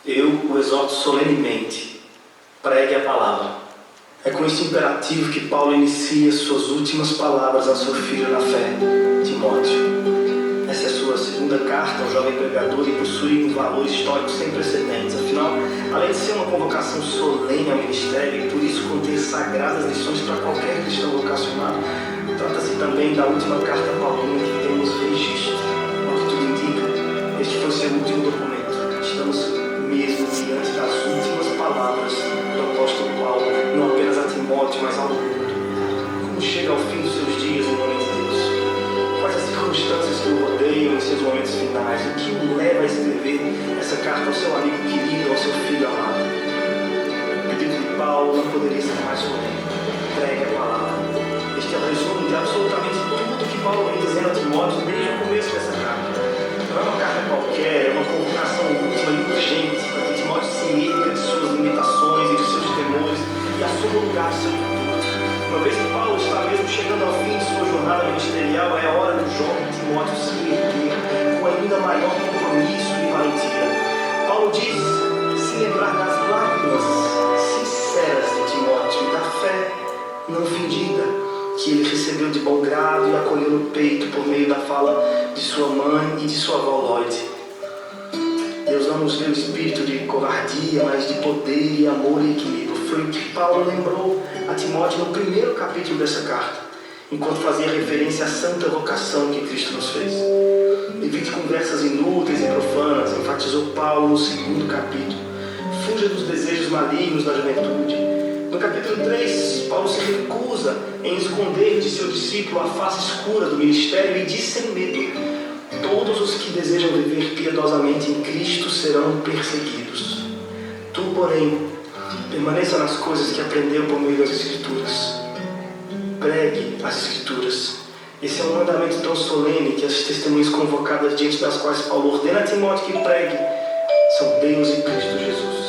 Eu o exorto solenemente, pregue a palavra. É com este imperativo que Paulo inicia suas últimas palavras a seu filho na fé, Timóteo. Essa é a sua segunda carta ao jovem pregador e possui um valor histórico sem precedentes. Afinal, além de ser uma convocação solene ao ministério e por isso conter sagradas lições para qualquer cristão vocacionado, trata-se também da última carta paulina que temos registro. Ao que tudo indica, este foi seu último documento. Estamos mesmo diante das últimas palavras do apóstolo Paulo, não apenas a Timóteo, mas ao mundo. Como chega ao fim dos seus dias em nome de Deus? Quais as circunstâncias que o rodeiam em seus momentos finais? O que o leva a escrever essa carta ao seu amigo querido, ao seu filho amado? O pedido de Paulo não poderia ser mais solene. Pregue a palavra. Este é o resumo de absolutamente tudo que Paulo vem dizendo a Timóteo desde o começo dessa carta. Não é uma carta qualquer, é uma convocação última e urgente para que Timóteo se erga de suas limitações e de seus temores e assuma o lugar do seu futuro. Uma vez que Paulo está mesmo chegando ao fim de sua jornada ministerial, é a hora do jovem Timóteo se erguer com ainda maior compromisso e valentia. Paulo diz se lembrar das lágrimas sinceras de Timóteo e da fé não fingida que ele recebeu de bom grado e acolheu no peito por meio da fala de sua mãe e de sua avó Lloyd. Deus não nos deu espírito de covardia, mas de poder e amor e equilíbrio. Foi o que Paulo lembrou a Timóteo no primeiro capítulo dessa carta, enquanto fazia referência à santa vocação que Cristo nos fez. Evite conversas inúteis e profanas, enfatizou Paulo no segundo capítulo. Fuja dos desejos malignos da juventude. No capítulo 3, Paulo se recusa em esconder de seu discípulo a face escura do ministério e diz sem medo: todos os que desejam viver piedosamente em Cristo serão perseguidos. Tu, porém, permaneça nas coisas que aprendeu por meio das Escrituras. Pregue as Escrituras. Esse é um mandamento tão solene que as testemunhas convocadas diante das quais Paulo ordena a Timóteo que pregue são Deus e Cristo Jesus.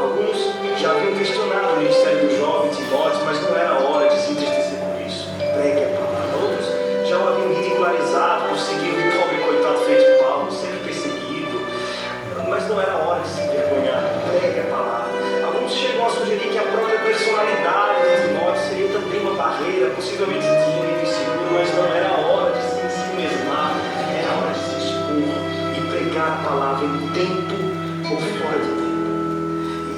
Alguns já haviam questionado o ministério do jovem Timóteo, mas não era hora de se entristecer por isso. Pregue a palavra. Outros já o haviam ridicularizado por seguir o pobre coitado feito de Paulo, sempre perseguido, mas não era hora de se envergonhar. Pregue a palavra. Alguns chegam a sugerir que a própria personalidade de Timóteo seria também uma barreira, possivelmente tímido e inseguro, mas não era hora de se mesmar, era hora de se expor e pregar a palavra em tempo ou fora de tempo.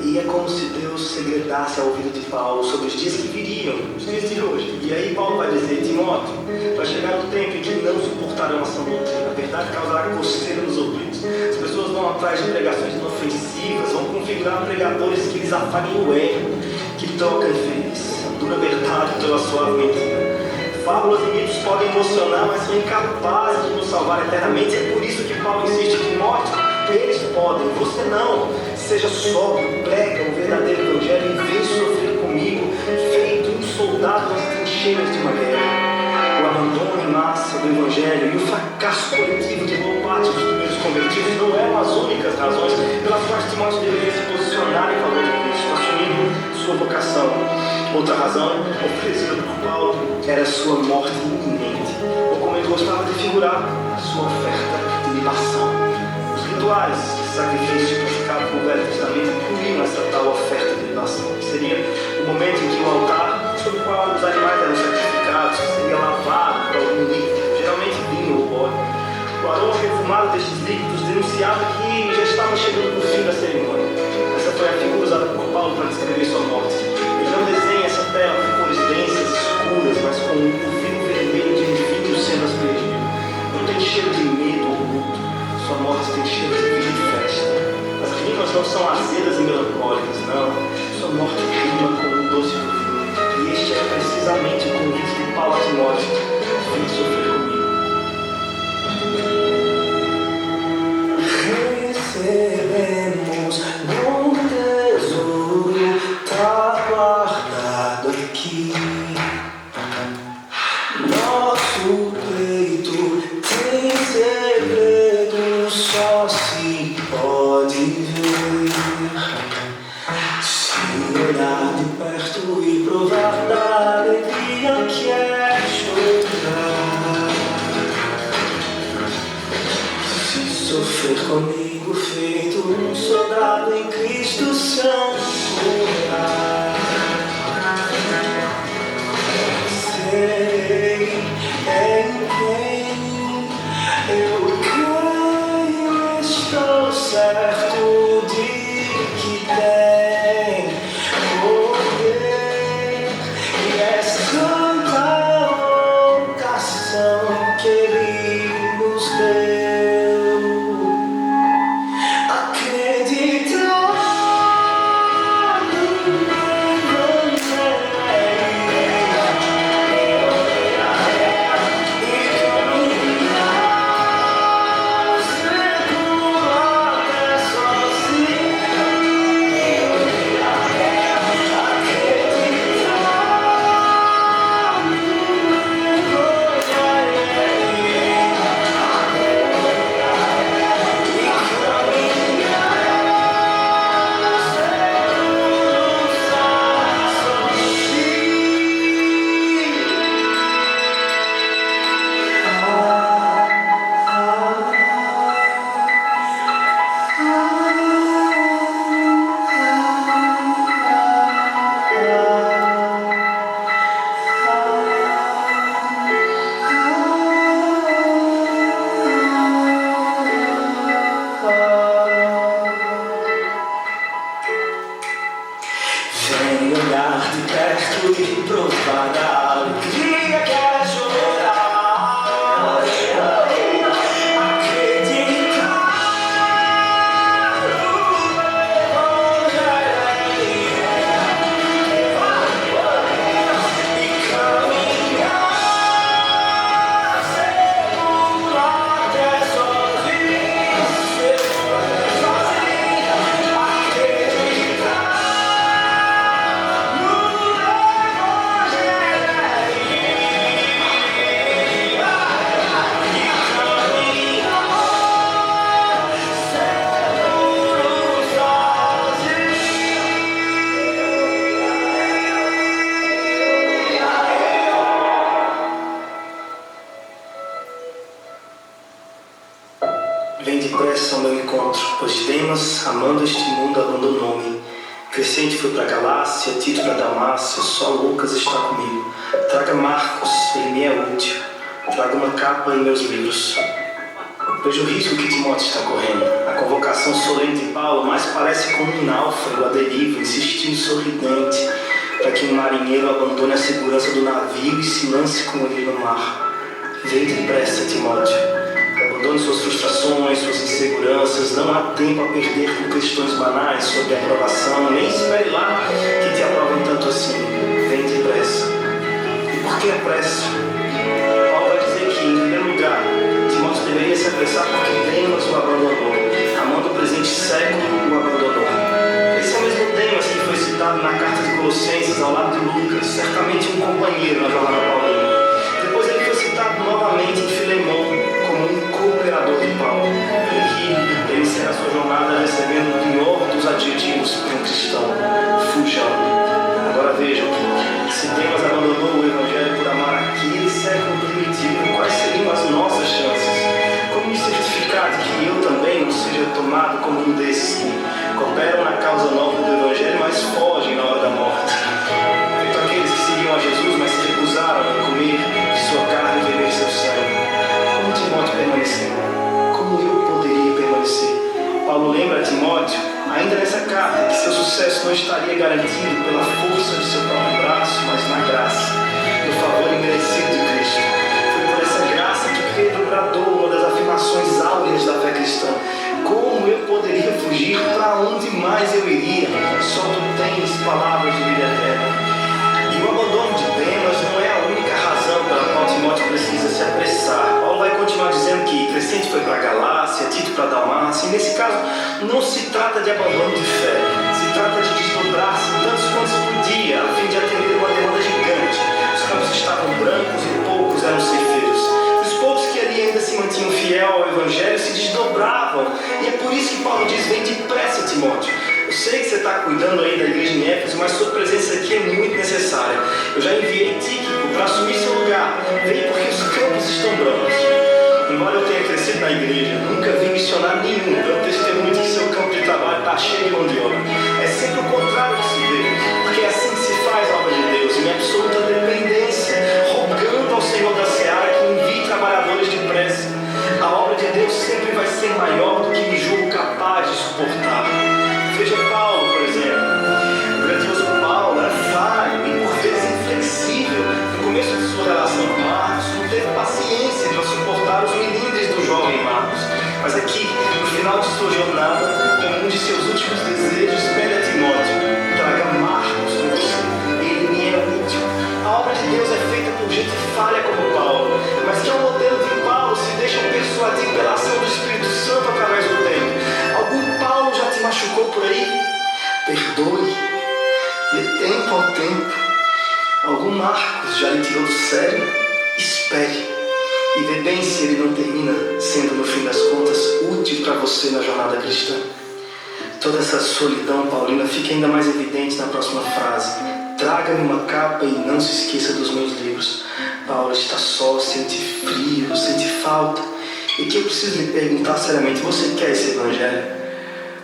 E é como se Deus segredasse ao ouvido de Paulo sobre os dias que viriam, os dias de hoje. E aí Paulo vai dizer: Timóteo, vai chegar o tempo em que não suportarão essa doutrina. A verdade causará coceira nos ouvidos. As pessoas vão atrás de pregações inofensivas, vão configurar pregadores que lhes afaguem o erro, que trocam infeliz, a dura verdade pela suave mentira. Fábulas e mitos podem emocionar, mas são incapazes de nos salvar eternamente. É por isso que Paulo insiste: Timóteo, eles podem, você não. Seja sóbrio, prega o verdadeiro evangelho e vem sofrer comigo, feito um soldado nas trincheiras de uma guerra. O abandono em massa do evangelho e o fracasso coletivo de boa parte dos primeiros convertidos não eram as únicas razões pelas quais Timóteo deveria se posicionar em favor de Cristo, assumindo sua vocação. Outra razão, oferecida por Paulo, era sua morte iminente, ou como ele gostava de figurar, sua oferta de libação. Os rituais de sacrifício praticados no Velho Testamento incluíam essa tal oferta de libação, que seria o momento em que o altar sobre o qual os animais eram sacrificados seria lavado por algum líquido, geralmente vinho ou óleo. O aroma perfumado destes líquidos denunciava que já estava chegando no fim da cerimônia. Essa foi a figura usada por Paulo para descrever sua morte. Ele não desenha essa tela com cores densas, escuras, mas com um vinho vermelho de vinho sendo aspergido. Não tem cheiro de medo ou luto. Sua morte tem cheiro de vinho de festa. As rimas não são azedas e melancólicas, não. Sua morte rima com um doce do vinho. E este é precisamente o convite de Paulo a Timóteo: vem sofrer comigo. Recebemos bom tesouro, tá guardado aqui. Nosso peito tem segredo, só se pode ver. Se olhar de perto e provar da alegria que é chorar. Se sofrer comigo feito um soldado do seu curar. Sei em quem eu creio, estou certo de que tem poder, e és tanta vocação que Ele nos deu. Acreditar no Evangelho e caminhar seguro até sozinho. Acreditar no Vem olhar de perto e provar da alegria que é chorar. Acreditar no Evangelho e caminhar seguro até sozinho. Vem depressa ao meu encontro, pois Demas, amando este mundo, abandonou-me. Crescente foi para Galácia, Tito para Damácia, só Lucas está comigo. Traga Marcos, ele me é útil. Traga uma capa e meus livros. Veja o risco que Timóteo está correndo. A convocação solene de Paulo mais parece como um náufrago à deriva, insistindo sorridente, para que um marinheiro abandone a segurança do navio e se lance com ele no mar. Vem depressa, Timóteo. Abandone suas frustrações, suas inseguranças. Não há tempo a perder com questões banais sobre aprovação. Nem espere lá que te aprovem tanto assim. Vem depressa. E por que a pressa? Paulo vai dizer que, em primeiro lugar, Timóteo deveria se apressar porque Demas o abandonou. Amando o presente século, o abandonou. Esse é o mesmo Demas que foi citado na carta de Colossenses ao lado de Lucas, certamente um companheiro na jornada paulina. Depois ele foi citado novamente em Filemão como um cooperador de Paulo. Ele ri, ele encerra sua jornada recebendo o pior dos adjetivos para um cristão: fujão. Agora vejam, se Demas abandonou o Evangelho por amar aquele século primitivo, quais seriam as nossas chances? Como me certificar de que eu também não seja tomado como um desses que cooperam na causa nova do Evangelho, mas fogem na hora da morte? Feito aqueles que seguiam a Jesus, mas se recusaram a comer de sua carne e beber seu sangue. Como Timóteo permaneceu? Como eu poderia permanecer? Paulo lembra a Timóteo, ainda nessa carta, que seu sucesso não estaria garantido pela força de seu próprio braço, mas na graça, no favor imerecido de Cristo. Foi por essa graça que Pedro bradou uma das afirmações áureas da fé cristã: como eu poderia fugir? Para onde mais eu iria? Só tu tens palavras de vida eterna. E o abandono de Demas não é a única razão pela qual Timóteo precisa se apressar. Paulo vai continuar dizendo que Crescente foi para Galácia, Tito para Dalmácia, e nesse caso não se trata de abandono de fé, se trata de desdobrar-se tantos quantos podia, a fim de atender uma demanda gigante. Os campos estavam brancos e poucos eram ceifeiros. Os poucos que ali ainda se mantinham fiel ao Evangelho se desdobravam, e é por isso que Paulo diz: vem depressa, Timóteo. Eu sei que você está cuidando aí da igreja em Éfeso, mas sua presença aqui é muito necessária. Eu já enviei Tíquico para assumir seu lugar. Vem porque os campos estão brancos. Em embora eu tenha crescido na igreja, nunca vi missionário nenhum dando testemunho de que seu campo de trabalho está cheio de mão de obra. É sempre o contrário que se vê, porque é assim que se faz a obra de Deus, em absoluta dependência, rogando ao Senhor da Seara que envie trabalhadores depressa. A obra de Deus sempre vai ser maior do que me julgo capaz de suportar. Veja Paulo, por exemplo. O grandioso Paulo era falho e por vezes inflexível. No começo de sua relação com Marcos, não teve paciência para suportar os milindres do jovem Marcos. Mas aqui, no final de sua jornada, como um de seus últimos desejos, pede a Timóteo: traga Marcos com você. Ele me é útil. A obra de Deus é feita por gente falha como Paulo, mas que ao modelo de Paulo se deixam persuadir pela ação do Espírito Santo através do tempo. Algum Paulo já te machucou por aí? Perdoe. Dê tempo ao tempo. Algum Marcos já lhe tirou do sério? Espere. E vê bem se ele não termina sendo, no fim das contas, útil para você na jornada cristã. Toda essa solidão paulina fica ainda mais evidente na próxima frase: traga-me uma capa e não se esqueça dos meus livros. Paulo está só, sente frio, sente falta. E que eu preciso lhe perguntar seriamente: você quer esse evangelho?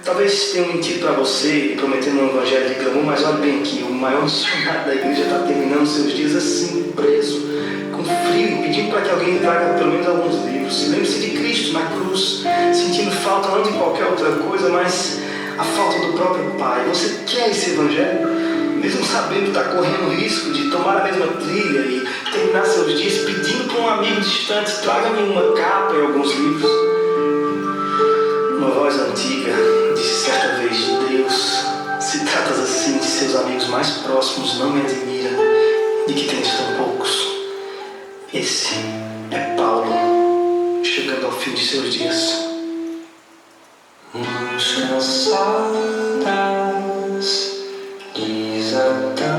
Talvez tenham mentido para você e prometendo um evangelho de glamour, mas olhe bem aqui: o maior missionário da igreja está terminando seus dias assim, preso, com frio, e pedindo para que alguém lhe traga pelo menos alguns livros. Lembre-se de Cristo na cruz, sentindo falta não de qualquer outra coisa, mas a falta do próprio Pai. Você quer esse evangelho? Mesmo sabendo que está correndo o risco de tomar a mesma trilha e terminar seus dias pedindo para um amigo distante: traga-me uma capa e alguns livros. Uma voz antiga disse certa vez: Deus, se tratas assim de seus amigos mais próximos, não me admira de que tens tão poucos. Esse é Paulo, chegando ao fim de seus dias. Mãos cansadas, desatando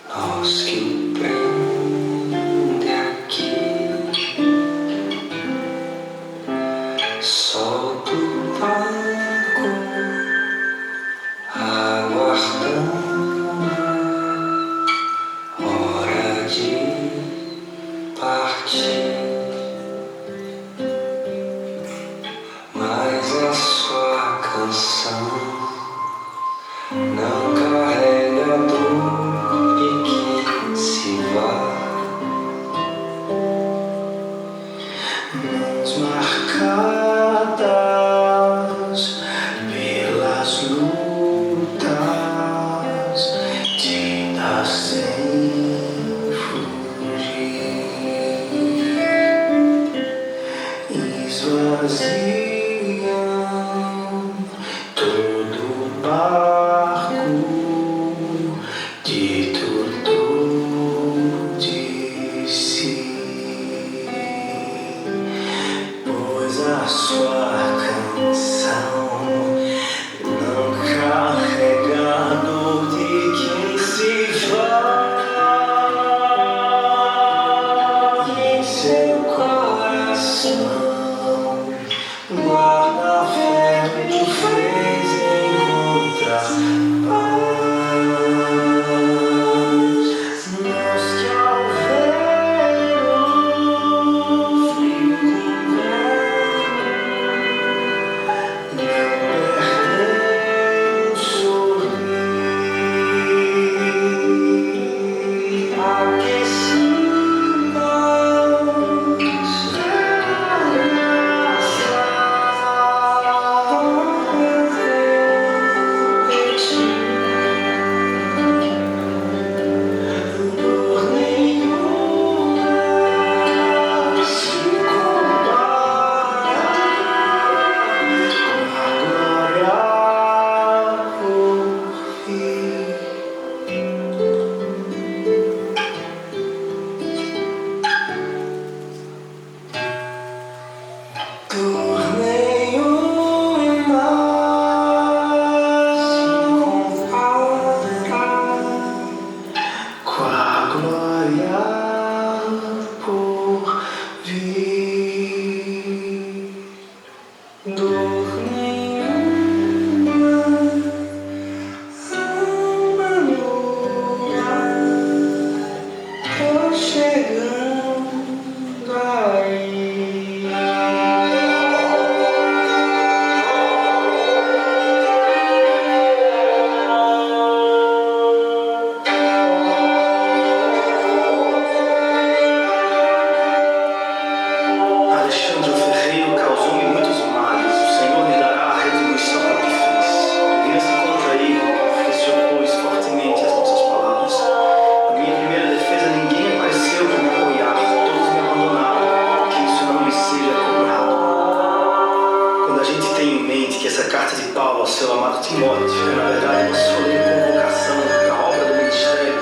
nós que o prende aqui. Solta o barco, aguardando a hora de partir. Mas a sua canção não carrega a dor de quem se vai. Mãos marcadas pelas lutas, tintas sem fugir, esvaziam todo o barco. tenha em mente que essa carta de Paulo ao seu amado Timóteo é, na verdade, uma solene convocação para a obra do ministério.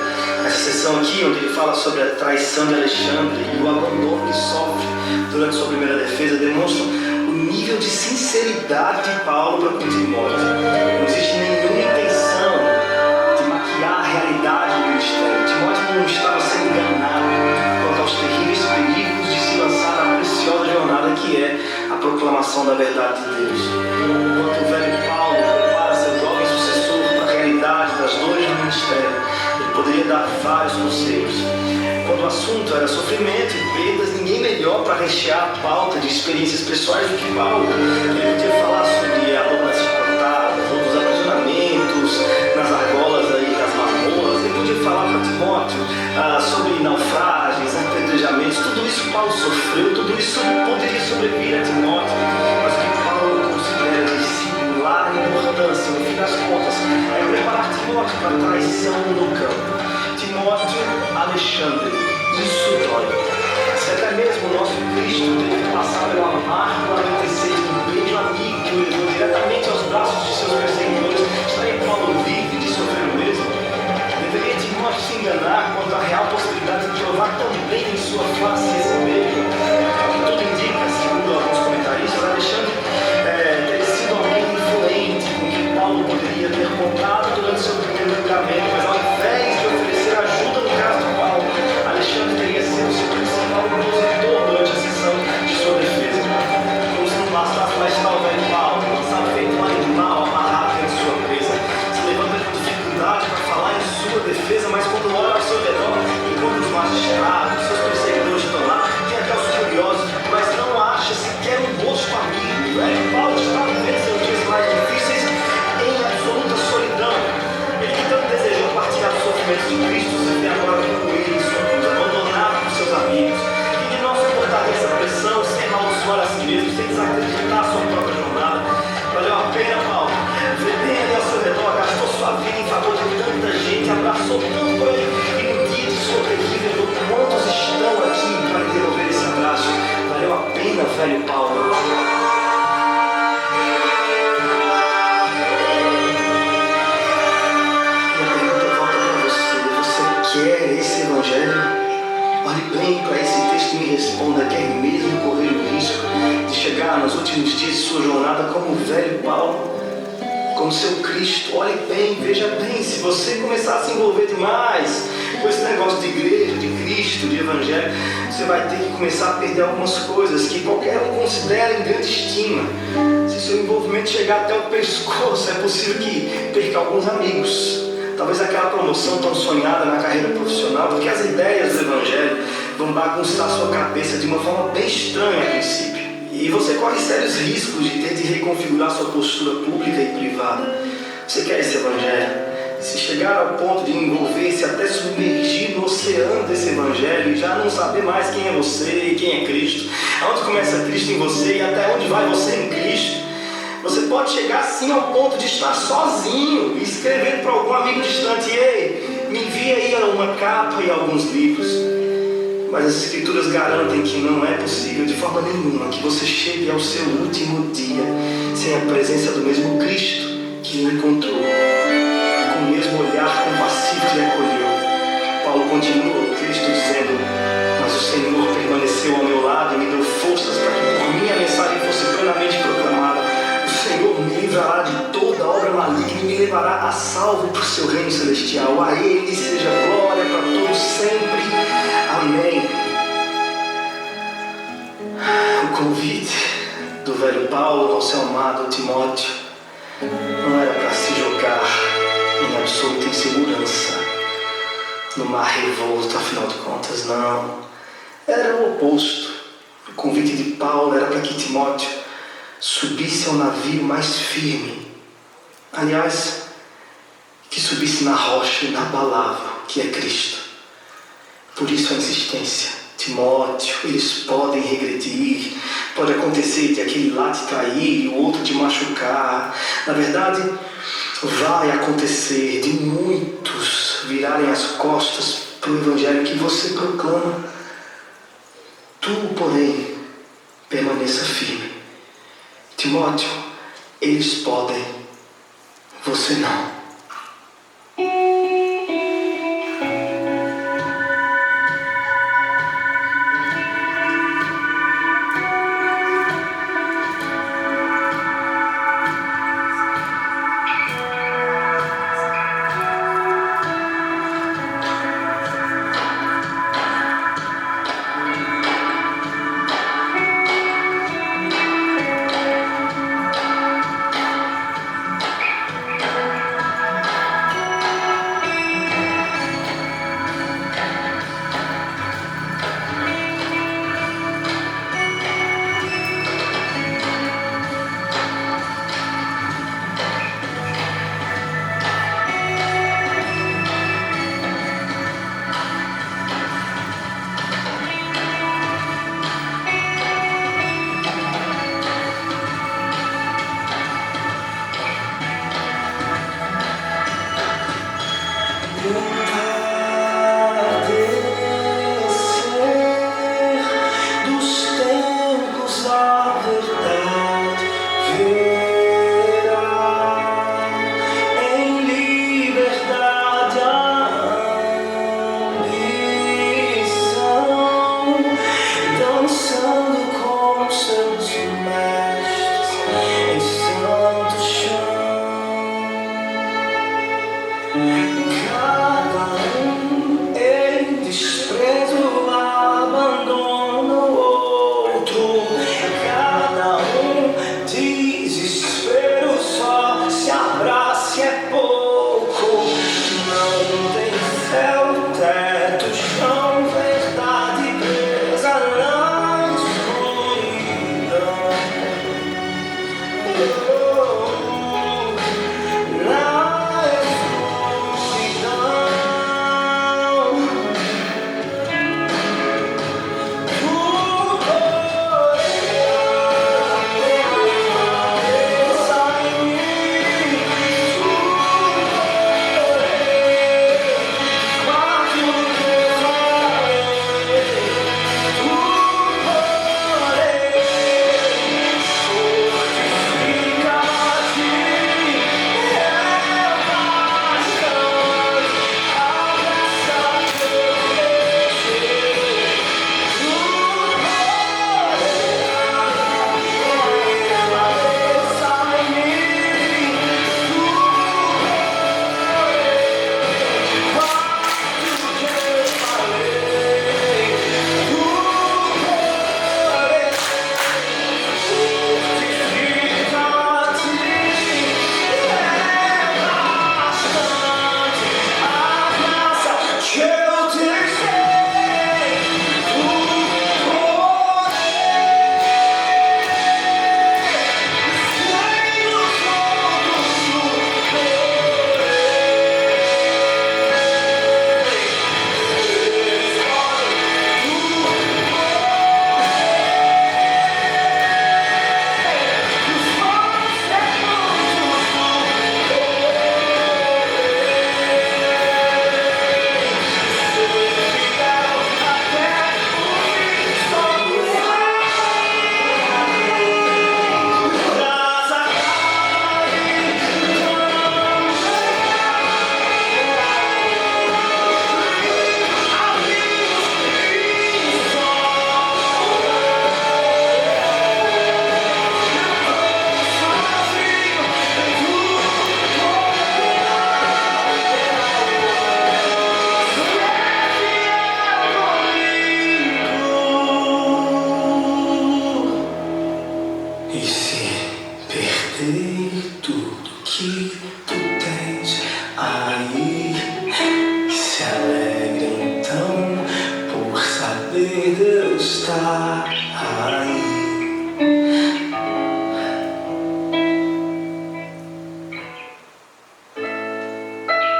Essa sessão aqui, onde ele fala sobre a traição de Alexandre e o abandono que sofre durante sua primeira defesa, demonstra o nível de sinceridade de Paulo para com Timóteo. Não existe nenhuma intenção de maquiar a realidade do ministério. Timóteo não estava sendo enganado quanto aos terríveis perigos de se lançar na preciosa jornada que é a proclamação da verdade de Deus. Enquanto o velho Paulo prepara seu jovem sucessor para a realidade das dores do ministério, ele poderia dar vários conselhos. Quando o assunto era sofrimento e perdas, ninguém melhor para rechear a pauta de experiências pessoais do que Paulo. Ele podia falar sobre a dor das chicotadas, ou dos aprisionamentos nas argolas aí das masmorras. Ele podia falar para Timóteo sobre naufrágios, apedrejamentos. Tudo isso Paulo sofreu, tudo isso poderia sobrevir a Timóteo. Mas o que Paulo considera de singular importância, no fim das contas, é preparar Timóteo para a traição no campo. Timóteo, Alexandre, isso dói. Se até mesmo o nosso Cristo teve que passar pelo amargo acontecer de um beijo amigo que o levou diretamente aos braços de seus perseguidores, estaria Paulo livre de sofrer o mesmo? Deveria Timóteo se enganar quanto à real possibilidade de provar também em sua face esse beijo? O que tudo indica, segundo alguns comentaristas, Alexandre teria sido alguém influente com quem Paulo poderia ter contado durante seu primeiro julgamento, mas ao invés de oferecer ajuda no caso de Paulo, Alexandre teria sido seu principal opositor durante a sessão de sua defesa. Como se não bastasse mais estar o velho Paulo, lançado feito um animal amarrado em sua presa, se levanta com dificuldade para falar em sua defesa, mas quando olha ao seu redor, enquanto os magistrados, seus perseguidores estão lá, tem até os curiosos, mas não acha sequer um rosto amigo. O velho Paulo está vivendo seus dias mais difíceis em absoluta solidão. Ele que tanto desejou partilhar os sofrimentos de Cristo, se vê agora concluído em sua cruz, abandonado por seus amigos. E de não suportar essa pressão, sem amaldiçoar a si mesmo, sem desacreditar a sua própria jornada. Valeu a pena, Paulo. Vê bem ali ao seu redor, gastou sua vida em favor de tanta gente, abraçou tanto por ele. E no dia de sua terrível dor, quantos estão aqui para devolver esse abraço? Valeu a pena, velho Paulo. Quer esse evangelho? Olhe bem para esse texto e me responda: quer mesmo correr o risco de chegar nos últimos dias de sua jornada como o velho Paulo, como seu Cristo? Olhe bem, veja bem, se você começar a se envolver demais com esse negócio de igreja, de Cristo, de evangelho, você vai ter que começar a perder algumas coisas que qualquer um considera em grande estima. Se seu envolvimento chegar até o pescoço, é possível que perca alguns amigos. Talvez aquela promoção tão sonhada na carreira profissional, porque as ideias do Evangelho vão bagunçar sua cabeça de uma forma bem estranha a princípio. E você corre sérios riscos de ter de reconfigurar sua postura pública e privada. Você quer esse Evangelho? Se chegar ao ponto de envolver-se até submergir no oceano desse Evangelho e já não saber mais quem é você e quem é Cristo, aonde começa Cristo em você e até onde vai você em Cristo, você pode chegar assim ao ponto de estar sozinho e escrevendo para algum amigo distante: ei, me envia aí uma capa e alguns livros. Mas as Escrituras garantem que não é possível de forma nenhuma que você chegue ao seu último dia sem a presença do mesmo Cristo que o encontrou, com o mesmo olhar compassivo que acolheu. Paulo continua o texto dizendo: mas o Senhor permaneceu ao meu lado e me deu forças para que por mim a mensagem fosse plenamente proclamada. O Senhor me livrará de toda obra maligna e me levará a salvo para o seu reino celestial. A Ele seja glória para todos sempre. Amém. O convite do velho Paulo ao seu amado Timóteo não era para se jogar em absoluta insegurança no mar revolto, afinal de contas, não. Era o oposto. O convite de Paulo era para que Timóteo subisse ao navio mais firme. Aliás, que subisse na rocha inabalável, que é Cristo. Por isso a insistência: Timóteo, eles podem regredir, pode acontecer de aquele lá te trair e o outro te machucar. Na verdade, vai acontecer de muitos virarem as costas para o Evangelho que você proclama. Tu, porém, permaneça firme. Timóteo, Eles podem, você não.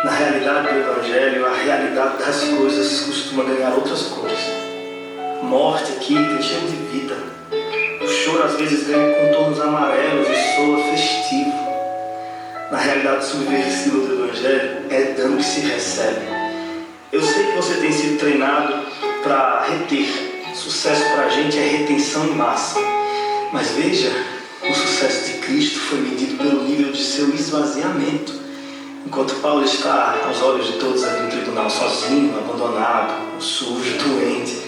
Na realidade do Evangelho, a realidade das coisas costuma ganhar outras cores. Morte aqui tem cheiro de vida. O choro às vezes ganha contornos amarelos e soa festivo. Na realidade subversiva do Evangelho, é dano que se recebe. Eu sei que você tem sido treinado para reter. Sucesso para a gente é retenção em massa. Mas veja, O sucesso de Cristo foi medido pelo nível de seu esvaziamento. Enquanto Paulo está, aos olhos de todos, aqui no tribunal, sozinho, abandonado, sujo, doente,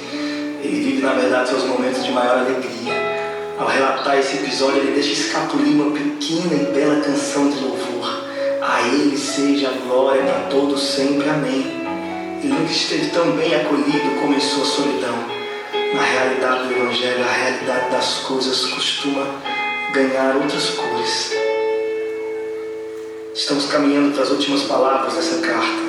ele vive, na verdade, seus momentos de maior alegria. Ao relatar esse episódio, ele deixa escapulir uma pequena e bela canção de louvor. A Ele seja a glória para todos sempre. Amém. Ele nunca esteve tão bem acolhido como em sua solidão. Na realidade do Evangelho, a realidade das coisas costuma ganhar outras cores. Estamos caminhando para as últimas palavras dessa carta.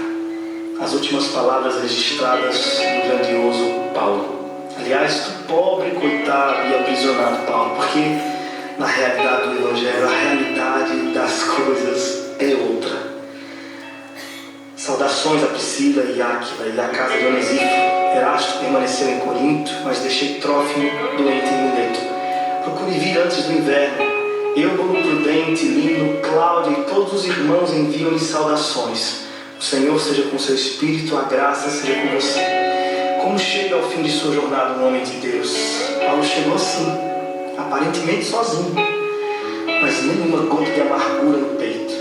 As últimas palavras registradas do grandioso Paulo. Aliás, do pobre, coitado e aprisionado Paulo. Porque na realidade do Evangelho, a realidade das coisas é outra. Saudações a Priscila e Áquila e à casa de Onesíforo. Erasto permaneceu em Corinto, mas deixei Trófimo doente em Mileto. Procure vir antes do inverno. Eubulo, Prudente, Lino, Cláudio e todos os irmãos enviam-lhe saudações. O Senhor seja com seu espírito, a graça seja com você. Como chega ao fim de sua jornada um homem de Deus? Paulo chegou assim, aparentemente sozinho, mas nenhuma gota de amargura no peito.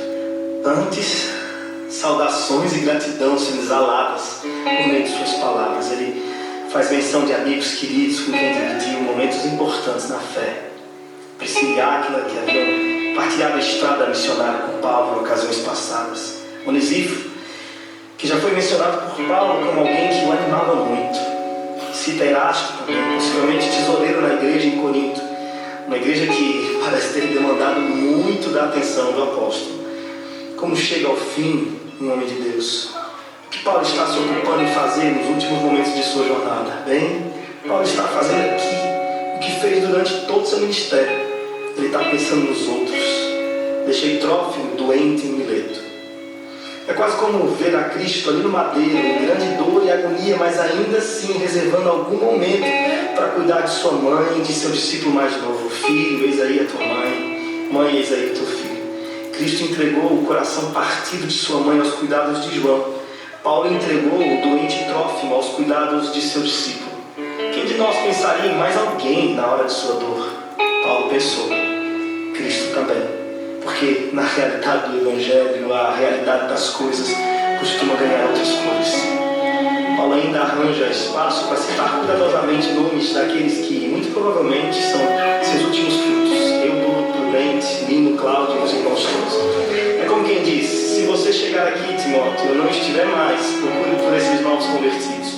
Antes, saudações e gratidão sendo exaladas por meio de suas palavras. Ele faz menção de amigos queridos com quem dividiu momentos importantes na fé. Priscila e Áquila, que haviam partilhado a estrada missionária com Paulo em ocasiões passadas. Onesíforo, que já foi mencionado por Paulo como alguém que o animava muito. Cita Erasto também, possivelmente tesoureiro na igreja em Corinto. Uma igreja que parece ter demandado muito da atenção do apóstolo. Como chega ao fim um homem de Deus? O que Paulo está se ocupando em fazer nos últimos momentos de sua jornada? Bem, Paulo está fazendo aqui o que fez durante todo o seu ministério. Ele está pensando nos outros. Deixei Trófimo doente em Mileto. É quase como ver a Cristo ali no madeiro, em grande dor e agonia, mas ainda assim reservando algum momento para cuidar de sua mãe e de seu discípulo mais novo. Filho, eis aí a tua mãe. Mãe, eis aí o teu filho. Cristo entregou o coração partido de sua mãe aos cuidados de João. Paulo entregou o doente Trófimo aos cuidados de seu discípulo. Quem de nós pensaria em mais alguém na hora de sua dor? Paulo pensou. Cristo também. Porque na realidade do Evangelho, a realidade das coisas costuma ganhar outras cores. Paulo ainda arranja espaço para citar cuidadosamente nomes daqueles que muito provavelmente são seus últimos frutos. Eubulo, Prudente, Lino, Cláudio e os irmãos todos. É como quem diz, se você chegar aqui, Timóteo, eu não estiver mais, procure por esses novos convertidos.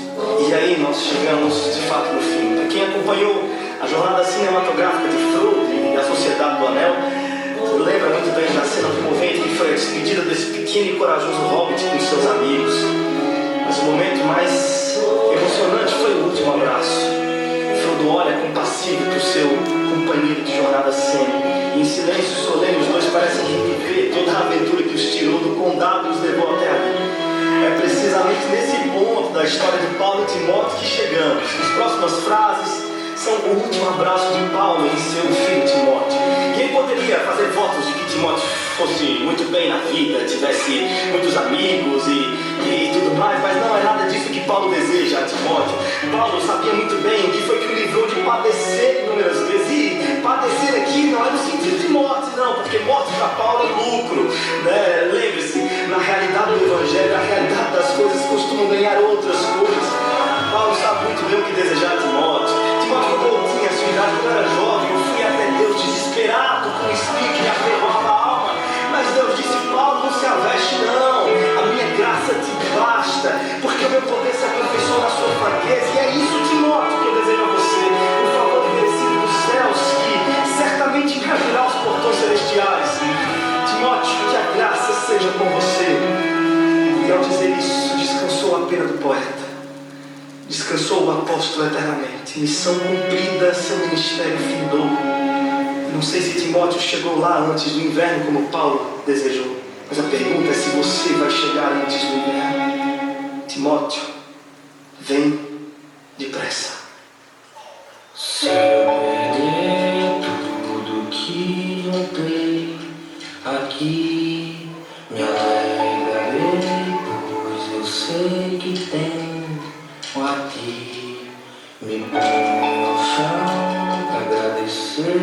E aí nós chegamos de fato no fim. Para quem acompanhou a jornada cinematográfica de Frodo e a Sociedade do Anel, lembra muito bem da cena comovente que foi a despedida desse pequeno e corajoso hobbit com seus amigos. Mas o momento mais emocionante foi o último abraço. Frodo olha compassivo para o seu companheiro de jornada Sam, e em silêncio solene os dois parecem reviver toda a aventura que os tirou do condado e os levou até ali. É precisamente nesse ponto da história de Paulo e Timóteo que chegamos. As próximas frases são o último abraço de Paulo em seu filho Timóteo. Quem poderia fazer votos de que Timóteo fosse muito bem na vida, tivesse muitos amigos e tudo mais, mas não é nada disso que Paulo deseja a Timóteo. Paulo sabia muito bem o que foi que o livrou de padecer inúmeras vezes. E padecer aqui não é no sentido de morte, não, porque morte para Paulo é lucro, né? Lembre-se, na realidade do Evangelho, a realidade das coisas costumam ganhar outras coisas. Paulo sabe muito bem o que desejar a Timóteo. Timóteo, quando eu tinha a sua idade, quando eu era jovem, eu fui até Deus desesperado com um espírito que me aferrava a alma. Mas Deus disse, Paulo, não se aveste não, a minha graça te basta, porque o meu poder se aperfeiçoa na sua fraqueza. E é isso, Timóteo, que eu desejo a você, o favor merecido dos céus, que certamente abrirá os portões celestiais. Timóteo, que a graça seja com você. E ao dizer isso, descansou a pena do poeta. Descansou o apóstolo eternamente. Missão cumprida, seu ministério findou. Não sei se Timóteo chegou lá antes do inverno, como Paulo desejou. Mas a pergunta é se você vai chegar antes do inverno. Timóteo, vem depressa. Se eu perder tudo que juntei aqui, me alegrarei, pois eu sei que tenho a ti. Me ponho ao chão pra agradecer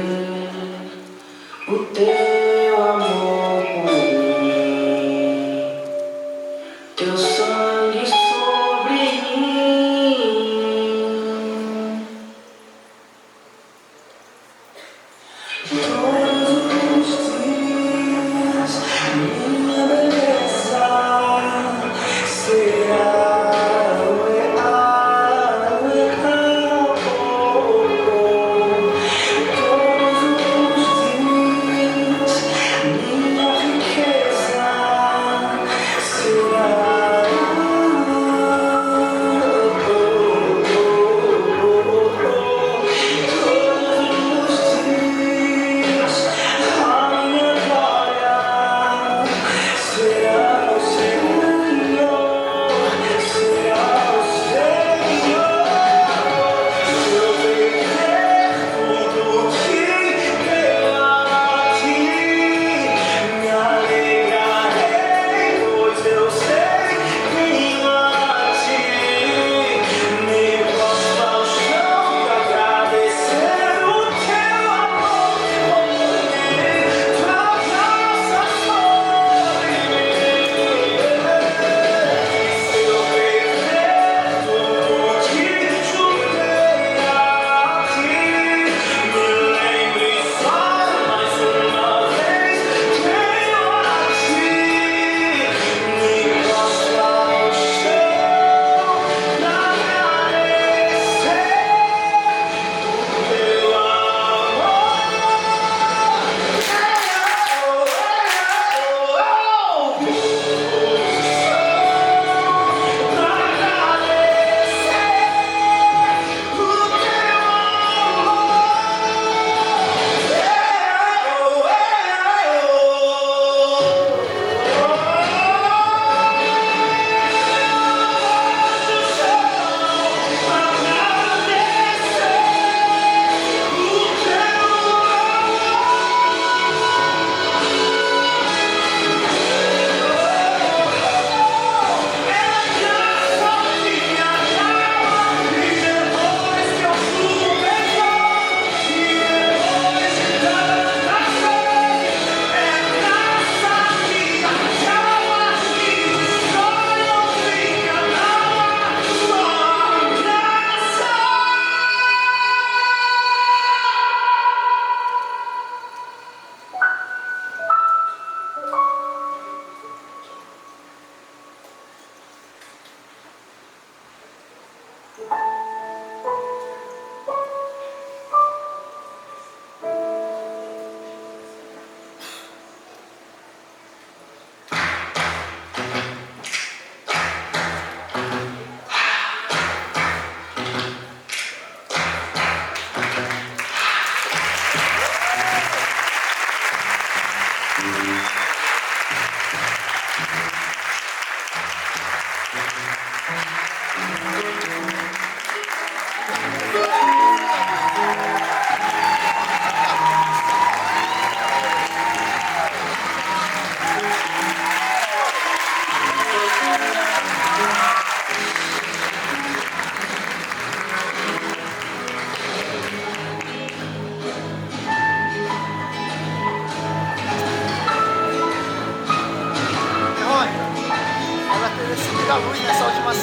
Ela teve esse da luz nessa última